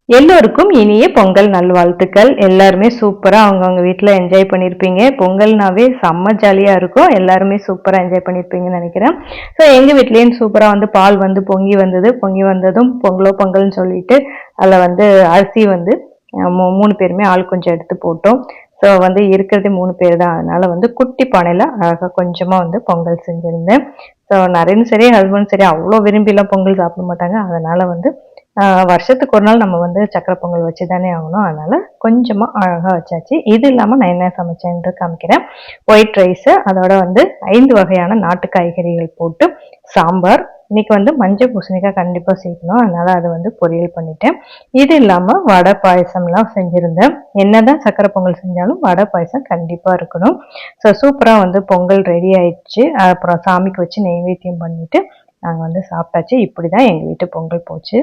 எல்லோருக்கும் இனிய பொங்கல் நல்வாழ்த்துக்கள். எல்லாருமே சூப்பரா அவங்கவங்க வீட்ல என்ஜாய் பண்ணியிருப்பீங்க. பொங்கல்னாவே செம்ம ஜாலியா இருக்கும். எல்லாருமே சூப்பரா என்ஜாய் பண்ணியிருப்பீங்கன்னு நெனைக்கிறேன். ஸோ எங்க வீட்லயும் சூப்பரா பால் பொங்கி வந்தது. பொங்கி வந்ததும் பொங்கலோ பொங்கல்னு சொல்லிட்டு, அதில அரிசி 3 பேருமே ஆள் கொஞ்சம் எடுத்து போட்டோம். ஸோ இருக்கிறதே 3 பேர் தான். அதனால குட்டி பானையில அழகா கொஞ்சமா பொங்கல் செஞ்சிருந்தேன். ஸோ நரேனும் சரி, ஹஸ்பண்டும் சரி அவ்ளோ விரும்பிலாம் பொங்கல் சாப்பிட மாட்டாங்க. அதனால வருஷத்துக்கு ஒரு நாள் நம்ம சக்கரை பொங்கல் வச்சு தானே ஆகணும். அதனால கொஞ்சமா அழகா வச்சாச்சு. இது இல்லாம நான் என்ன சமைச்சேன்னு காமிக்கிறேன். ஒயிட் ரைஸ், அதோட 5 வகையான நாட்டு காய்கறிகள் போட்டு சாம்பார். இன்னைக்கு மஞ்சள் பூசணிக்காய் கண்டிப்பா சேர்க்கணும். அதனால அதை பொரியல் பண்ணிட்டேன். இது இல்லாம வடை பாயசம்லாம் செஞ்சிருந்தேன். என்னதான் சக்கரை பொங்கல் செஞ்சாலும் வடை பாயசம் கண்டிப்பா இருக்கணும். ஸோ சூப்பரா பொங்கல் ரெடி ஆயிடுச்சு. அப்புறம் சாமிக்கு வச்சு நெய்வேத்தியம் பண்ணிட்டு நாங்க சாப்பிட்டாச்சு. இப்படிதான் எங்க வீட்டு பொங்கல் போச்சு.